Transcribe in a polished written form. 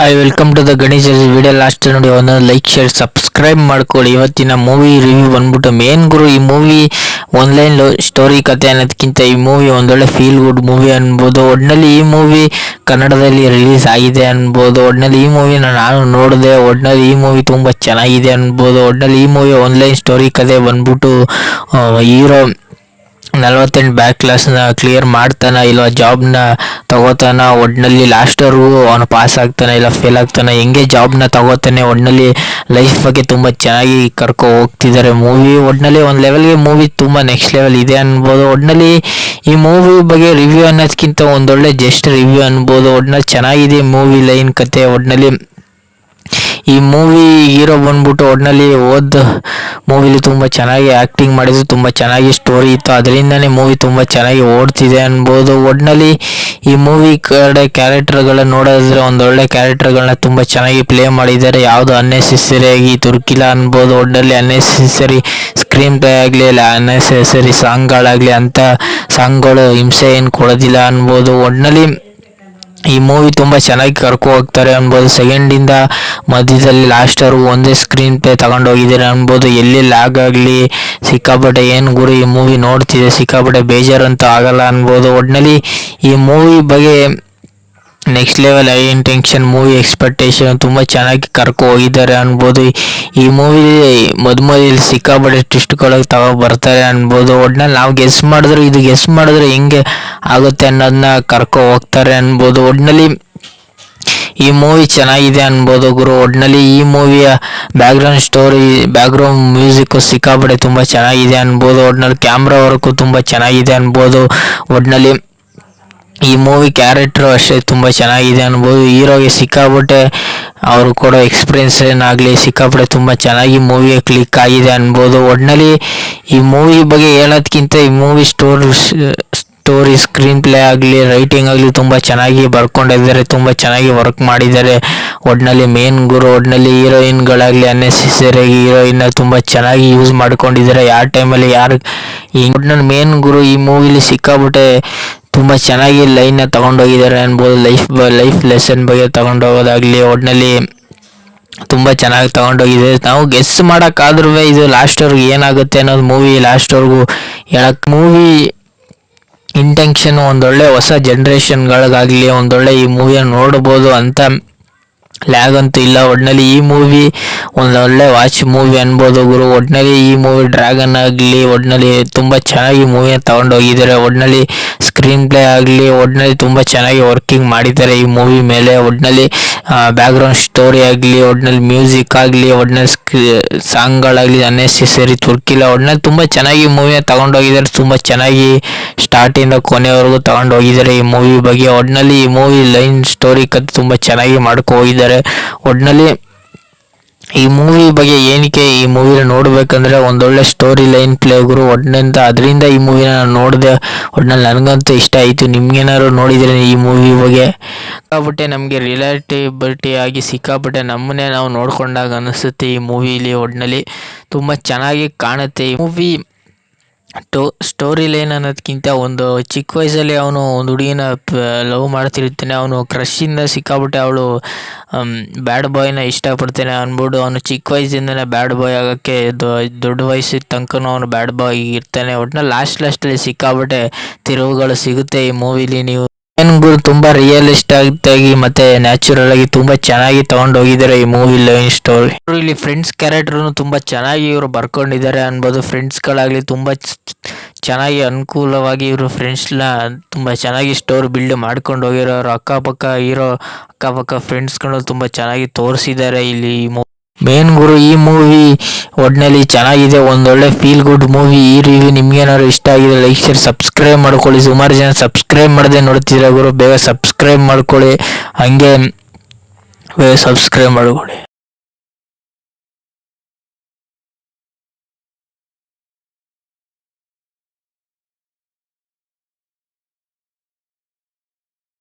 I welcome to the Ganesh video last ನೋಡಿ ಒಂದೊಂದು like share subscribe ಮಾಡ್ಕೊಳ್ಳಿ. ಇವತ್ತಿನ ಮೂವಿ ರಿವ್ಯೂ ಬಂದ್ಬಿಟ್ಟು ಮೇನ್ ಗುರು. ಈ ಮೂವಿ ಆನ್ಲೈನ್ ಸ್ಟೋರಿ ಕತೆ ಅನ್ನೋದಕ್ಕಿಂತ ಈ ಮೂವಿ ಒಂದೊಳ್ಳೆ ಫೀಲ್ ಗುಡ್ ಮೂವಿ ಅನ್ಬೋದು. ಒಟ್ಟಿನಲ್ಲಿ ಈ ಮೂವಿ ಕನ್ನಡದಲ್ಲಿ ರಿಲೀಸ್ ಆಗಿದೆ ಅನ್ಬೋದು. ಒಟ್ಟಿನಲ್ಲಿ ಈ ಮೂವಿನ ನಾನು ನೋಡಿದೆ. ಒಟ್ಟಿನಲ್ಲಿ ಈ ಮೂವಿ ತುಂಬ ಚೆನ್ನಾಗಿದೆ ಅನ್ಬೋದು. ಒಟ್ಟಿನಲ್ಲಿ ಈ ಮೂವಿ ಆನ್ಲೈನ್ ಸ್ಟೋರಿ ಕತೆ ಬಂದ್ಬಿಟ್ಟು ಹೀರೋ 48 ಬ್ಯಾಕ್ ಕ್ಲಾಸ್ನ ಕ್ಲಿಯರ್ ಮಾಡ್ತಾನ ಇಲ್ಲ ಜಾಬ್ನ ತಗೋತಾನ. ಒಟ್ಟಿನಲ್ಲಿ ಲಾಸ್ಟರ್ಗೂ ಅವನು ಪಾಸ್ ಆಗ್ತಾನೆ ಇಲ್ಲ ಫೇಲ್ ಆಗ್ತಾನೆ, ಹೆಂಗೆ ಜಾಬ್ನ ತಗೋತಾನೆ. ಒಟ್ಟಿನಲ್ಲಿ ಲೈಫ್ ಬಗ್ಗೆ ತುಂಬ ಚೆನ್ನಾಗಿ ಕರ್ಕೊ ಹೋಗ್ತಿದ್ದಾರೆ ಮೂವಿ. ಒಟ್ಟಿನಲ್ಲಿ ಒಂದು ಲೆವೆಲ್ಗೆ ಮೂವಿ ತುಂಬ ನೆಕ್ಸ್ಟ್ ಲೆವೆಲ್ ಇದೆ ಅನ್ಬೋದು. ಒಟ್ಟಿನಲ್ಲಿ ಈ ಮೂವಿ ಬಗ್ಗೆ ರಿವ್ಯೂ ಅನ್ನೋದಕ್ಕಿಂತ ಒಂದೊಳ್ಳೆ ಜಸ್ಟ್ ರಿವ್ಯೂ ಅನ್ಬೋದು. ಒಟ್ಟಿನಲ್ಲಿ ಚೆನ್ನಾಗಿದೆ ಮೂವಿ ಲೈನ್ ಕತೆ. ಒಟ್ಟಿನಲ್ಲಿ ಈ ಮೂವಿ ಹೀರೋ ಬಂದ್ಬಿಟ್ಟು ಒಟ್ಟಿನಲ್ಲಿ ಮೂವಿಲಿ ತುಂಬ ಚೆನ್ನಾಗಿ ಆ್ಯಕ್ಟಿಂಗ್ ಮಾಡಿದ್ರು, ತುಂಬ ಚೆನ್ನಾಗಿ ಸ್ಟೋರಿ ಇತ್ತು, ಅದರಿಂದನೇ ಮೂವಿ ತುಂಬ ಚೆನ್ನಾಗಿ ಓಡ್ತಿದೆ ಅನ್ಬೋದು. ಒಟ್ಟಿನಲ್ಲಿ ಈ ಮೂವಿ ಕಡೆ ಕ್ಯಾರೆಕ್ಟರ್ಗಳನ್ನ ನೋಡಿದ್ರೆ ಒಂದೊಳ್ಳೆ ಕ್ಯಾರೆಕ್ಟರ್ಗಳನ್ನ ತುಂಬ ಚೆನ್ನಾಗಿ ಪ್ಲೇ ಮಾಡಿದ್ದಾರೆ. ಯಾವುದು ಅನ್ನೆಸೆಸರಿಯಾಗಿ ತುರ್ಕಿಲ್ಲ ಅನ್ಬೋದು. ಒಟ್ಟಿನಲ್ಲಿ ಅನ್ನೆಸೆಸರಿ ಸ್ಕ್ರೀನ್ ಪ್ಲೇ ಆಗಲಿ ಇಲ್ಲ ಅನ್ನೆಸೆಸರಿ ಸಾಂಗ್ಗಳಾಗಲಿ ಅಂಥ ಸಾಂಗ್ಗಳು ಹಿಂಸೆ ಏನು ಕೊಡೋದಿಲ್ಲ ಅನ್ಬೋದು. ಒಟ್ಟಿನಲ್ಲಿ ಈ ಮೂವಿ ತುಂಬ ಚೆನ್ನಾಗಿ ಕರ್ಕೊ ಹೋಗ್ತಾರೆ ಅನ್ಬೋದು. ಸೆಕೆಂಡಿಂದ ಮಧ್ಯದಲ್ಲಿ ಲಾಸ್ಟರ್ಗೂ ಒಂದೇ ಸ್ಕ್ರೀನ್ ಪ್ಲೇ ತಗೊಂಡೋಗಿದ್ದಾರೆ ಅನ್ಬೋದು. ಎಲ್ಲಿ ಲ್ಯಾಗ್ ಆಗಲಿ ಸಿಕ್ಕಾಪಟ್ಟೆ ಏನು ಗುರು ಈ ಮೂವಿ ನೋಡ್ತಿದೆ ಸಿಕ್ಕಾಪಟ್ಟೆ ಬೇಜಾರಂತೂ ಆಗಲ್ಲ ಅನ್ಬೋದು. ಒಟ್ಟಿನಲ್ಲಿ ಈ ಮೂವಿ ಬಗ್ಗೆ next level high intention movie expectation ತುಂಬ ಚೆನ್ನಾಗಿ ಕರ್ಕೊ ಹೋಗಿದ್ದಾರೆ ಅನ್ಬೋದು. ಈ ಮೂವಿಲಿ ಮೊದಲು ಸಿಕ್ಕಾಪಟ್ಟೆ ಟ್ವಿಸ್ಟ್ಗಳಿಗೆ ಬರ್ತಾರೆ ಅನ್ಬೋದು. ಒಟ್ಟಿನಲ್ಲಿ ನಾವು ಗೆಸ್ ಮಾಡಿದ್ರೆ ಹೆಂಗೆ ಆಗುತ್ತೆ ಅನ್ನೋದನ್ನ ಕರ್ಕೊ ಹೋಗ್ತಾರೆ ಅನ್ಬೋದು. ಒಟ್ಟಿನಲ್ಲಿ ಈ ಮೂವಿ ಚೆನ್ನಾಗಿದೆ ಅನ್ಬೋದು ಗುರು. ಒಟ್ಟಿನಲ್ಲಿ ಈ ಮೂವಿಯ ಬ್ಯಾಕ್ಗ್ರೌಂಡ್ ಮ್ಯೂಸಿಕ್ಕು ಸಿಕ್ಕಾಪಟ್ಟೆ ತುಂಬ ಚೆನ್ನಾಗಿದೆ ಅನ್ಬೋದು. ಒಟ್ಟಿನಲ್ಲಿ ಕ್ಯಾಮ್ರಾ ವರ್ಕು ತುಂಬ ಚೆನ್ನಾಗಿದೆ ಅನ್ಬೋದು. ಒಟ್ಟಿನಲ್ಲಿ ಈ ಮೂವಿ ಕ್ಯಾರೆಕ್ಟ್ರು ಅಷ್ಟೇ ತುಂಬ ಚೆನ್ನಾಗಿದೆ ಅನ್ಬೋದು. ಹೀರೋಗೆ ಸಿಕ್ಕಾಪಟ್ಟೆ ಅವರು ಕೊಡೋ ಎಕ್ಸ್ಪೀರಿಯನ್ಸ್ ಏನಾಗಲಿ ಸಿಕ್ಕಾಪಟ್ಟೆ ತುಂಬ ಚೆನ್ನಾಗಿ ಮೂವಿಗೆ ಕ್ಲಿಕ್ ಆಗಿದೆ ಅನ್ಬೋದು. ಒಟ್ಟಿನಲ್ಲಿ ಈ ಮೂವಿ ಬಗ್ಗೆ ಹೇಳೋದಕ್ಕಿಂತ ಈ ಮೂವಿ ಸ್ಟೋರಿ ಸ್ಕ್ರೀನ್ ಪ್ಲೇ ಆಗಲಿ ರೈಟಿಂಗ್ ಆಗಲಿ ತುಂಬ ಚೆನ್ನಾಗಿ ಬರ್ಕೊಂಡಿದ್ದಾರೆ, ತುಂಬ ಚೆನ್ನಾಗಿ ವರ್ಕ್ ಮಾಡಿದ್ದಾರೆ. ಒಟ್ಟಿನಲ್ಲಿ ಮೇನ್ ಗುರು. ಒಟ್ಟಿನಲ್ಲಿ ಹೀರೋಯಿನ್ಗಳಾಗಲಿ ಅನ್ನೆಸೆಸರಿಯಾಗಿ ಹೀರೋಯಿನ್ನ ತುಂಬ ಚೆನ್ನಾಗಿ ಯೂಸ್ ಮಾಡ್ಕೊಂಡಿದ್ದಾರೆ. ಯಾವ ಟೈಮಲ್ಲಿ ಒಟ್ಟಿನಲ್ಲಿ ಮೇನ್ ಗುರು ಈ ಮೂವಿಲಿ ಸಿಕ್ಕಾಪಟ್ಟೆ ತುಂಬ ಚೆನ್ನಾಗಿ ಲೈನ್ನ ತೊಗೊಂಡೋಗಿದ್ದಾರೆ ಅನ್ಬೋದು. ಲೈಫ್ ಲೆಸನ್ ಬಗ್ಗೆ ತೊಗೊಂಡೋಗೋದಾಗಲಿ ಒಟ್ಟಿನಲ್ಲಿ ತುಂಬ ಚೆನ್ನಾಗಿ ತೊಗೊಂಡೋಗಿದೆ. ನಾವು ಗೆಸ್ ಮಾಡೋಕ್ಕಾದ್ರೂ ಇದು ಲಾಸ್ಟ್ವರೆಗೂ ಏನಾಗುತ್ತೆ ಅನ್ನೋದು ಮೂವಿ ಲಾಸ್ಟ್ವರೆಗೂ ಮೂವಿ ಇಂಟೆನ್ಷನ್ ಒಂದೊಳ್ಳೆ ಹೊಸ ಜನ್ರೇಷನ್ಗಳಿಗಾಗಲಿ ಒಂದೊಳ್ಳೆ ಈ ಮೂವಿಯನ್ನು ನೋಡ್ಬೋದು ಅಂತ ಲ್ಯಾಗ್ ಅಂತೂ ಇಲ್ಲ. ಒಟ್ಟಿನಲ್ಲಿ ಈ ಮೂವಿ ಒಂದೊಳ್ಳೆ ವಾಚ್ ಮೂವಿ ಅನ್ಬೋದು ಗುರು. ಒಟ್ಟಿನಲ್ಲಿ ಈ ಮೂವಿ ಡ್ರ್ಯಾಗನ್ ಆಗಲಿ ಒಟ್ಟಿನಲ್ಲಿ ತುಂಬ ಚೆನ್ನಾಗಿ ಮೂವಿನ ತೊಗೊಂಡೋಗಿದ್ದಾರೆ. ಒಟ್ಟಿನಲ್ಲಿ ಸ್ಕ್ರೀನ್ ಪ್ಲೇ ಆಗಲಿ ಒಟ್ಟಿನಲ್ಲಿ ತುಂಬ ಚೆನ್ನಾಗಿ ವರ್ಕಿಂಗ್ ಮಾಡಿದ್ದಾರೆ ಈ ಮೂವಿ ಮೇಲೆ. ಒಟ್ಟಿನಲ್ಲಿ ಬ್ಯಾಕ್ಗ್ರೌಂಡ್ ಸ್ಟೋರಿ ಆಗಲಿ ಒಟ್ಟಿನಲ್ಲಿ ಮ್ಯೂಸಿಕ್ ಆಗಲಿ ಒಟ್ಟಿನಲ್ಲಿ ಸಾಂಗ್ಗಳಾಗಲಿ ಅನ್ನೆಸೆಸರಿ ತುರ್ಕಿಲ್ಲ. ಒಟ್ಟಿನಲ್ಲಿ ತುಂಬ ಚೆನ್ನಾಗಿ ಮೂವಿನ ತೊಗೊಂಡೋಗಿದ್ದಾರೆ. ತುಂಬ ಚೆನ್ನಾಗಿ ಸ್ಟಾರ್ಟಿಂದ ಕೊನೆವರೆಗೂ ತೊಗೊಂಡೋಗಿದ್ದಾರೆ ಈ ಮೂವಿ ಬಗ್ಗೆ. ಒಟ್ಟಿನಲ್ಲಿ ಈ ಮೂವಿ ಲೈನ್ ಸ್ಟೋರಿ ಕತೆ ತುಂಬ ಚೆನ್ನಾಗಿ ಮಾಡ್ಕೊ ಹೋಗಿದ್ದಾರೆ. ಒಟ್ಟಿನಲ್ಲಿ ಈ ಮೂವಿ ಬಗ್ಗೆ ಏನಕ್ಕೆ ಈ ಮೂವಿನ ನೋಡ್ಬೇಕಂದ್ರೆ ಒಂದೊಳ್ಳೆ ಸ್ಟೋರಿ ಲೈನ್ ಪ್ಲೇ ಗುರು. ಒಟ್ಟಿನಿಂದ ಅದರಿಂದ ಈ ಮೂವಿನ ನಾನು ನೋಡಿದೆ. ಒಟ್ಟಿನಲ್ಲಿ ನನಗಂತೂ ಇಷ್ಟ ಆಯಿತು. ನಿಮ್ಗೇನಾದ್ರು ನೋಡಿದರೆ ಈ ಮೂವಿ ಬಗ್ಗೆ ಸಿಕ್ಕಾಪಟ್ಟೆ ನಮಗೆ ರಿಲೇಟಿಬಿಲಿಟಿ ಆಗಿ ಸಿಕ್ಕಾಪಟ್ಟೆ ನಮ್ಮನ್ನೇ ನಾವು ನೋಡ್ಕೊಂಡಾಗ ಅನಿಸುತ್ತೆ ಈ ಮೂವಿಲಿ. ಒಟ್ಟಿನಲ್ಲಿ ತುಂಬ ಚೆನ್ನಾಗಿ ಕಾಣುತ್ತೆ ಈ ಮೂವಿ. ಸ್ಟೋರಿ ಲೈನ್ ಅನ್ನೋದಕ್ಕಿಂತ ಒಂದು ಚಿಕ್ಕ ವಯಸ್ಸಲ್ಲಿ ಅವನು ಒಂದು ಹುಡುಗಿನ ಲವ್ ಮಾಡ್ತಿರ್ತಾನೆ. ಅವನು ಕ್ರಶ್ಶಿಂದ ಸಿಕ್ಕಾಬಿಟ್ಟೆ ಅವಳು ಬ್ಯಾಡ್ ಬಾಯ್ನ ಇಷ್ಟಪಡ್ತಾನೆ ಅಂದ್ಬಿಟ್ಟು ಅವನು ಚಿಕ್ಕ ವಯಸ್ಸಿಂದನೇ ಬ್ಯಾಡ್ ಬಾಯ್ ಆಗೋಕ್ಕೆ ದೊಡ್ಡ ವಯಸ್ಸಿನ ತನಕನೂ ಅವನು ಬ್ಯಾಡ್ ಬಾಯ್ ಇರ್ತಾನೆ. ಒಟ್ಟಿನಲ್ಲಿ ಲಾಸ್ಟಲ್ಲಿ ಸಿಕ್ಕಾಬಿಟ್ಟೆ ತಿರುವುಗಳು ಸಿಗುತ್ತೆ ಈ ಮೂವಿಲಿ. ನೀವು ಗುರು ತುಂಬ ರಿಯಲಿಸ್ಟಿಕ್ ಆಗಿ ಮತ್ತೆ ನ್ಯಾಚುರಲ್ ಆಗಿ ತುಂಬ ಚೆನ್ನಾಗಿ ತಗೊಂಡೋಗಿದ್ದಾರೆ ಈ ಮೂವಿ ಲೈನ್ ಸ್ಟೋರಿ. ಇಲ್ಲಿ ಫ್ರೆಂಡ್ಸ್ ಕ್ಯಾರೆಕ್ಟರ್ನು ತುಂಬ ಚೆನ್ನಾಗಿ ಇವರು ಬರ್ಕೊಂಡಿದ್ದಾರೆ ಅನ್ಬೋದು. ಫ್ರೆಂಡ್ಸ್ಗಳಾಗಲಿ ತುಂಬ ಚೆನ್ನಾಗಿ ಅನುಕೂಲವಾಗಿ ಇವರು ಫ್ರೆಂಡ್ಸ್ನ ತುಂಬ ಚೆನ್ನಾಗಿ ಸ್ಟೋರಿ ಬಿಲ್ಡ್ ಮಾಡ್ಕೊಂಡು ಹೋಗಿರೋರು. ಅಕ್ಕಪಕ್ಕ ಫ್ರೆಂಡ್ಸ್ಗಳು ತುಂಬ ಚೆನ್ನಾಗಿ ತೋರಿಸಿದ್ದಾರೆ ಇಲ್ಲಿ. ಮೇನ್ ಗುರು ಈ ಮೂವಿ ಒಟ್ಟಿನಲ್ಲಿ ಚೆನ್ನಾಗಿದೆ, ಒಂದೊಳ್ಳೆ ಫೀಲ್ ಗುಡ್ ಮೂವಿ. ಈ ರಿವ್ಯೂ ನಿಮ್ಗೇನಾದ್ರು ಇಷ್ಟ ಆಗಿದೆ ಲೈಕ್ ಶೇರ್ ಸಬ್ಸ್ಕ್ರೈಬ್ ಮಾಡ್ಕೊಳ್ಳಿ. ಸುಮಾರು ಜನ ಸಬ್ಸ್ಕ್ರೈಬ್ ಮಾಡದೆ ನೋಡ್ತಿದ್ರೆ ಗುರು, ಬೇಗ ಸಬ್ಸ್ಕ್ರೈಬ್ ಮಾಡ್ಕೊಳ್ಳಿ. ಹಂಗೆ ಬೇಗ ಸಬ್ಸ್ಕ್ರೈಬ್ ಮಾಡ್ಕೊಳ್ಳಿ.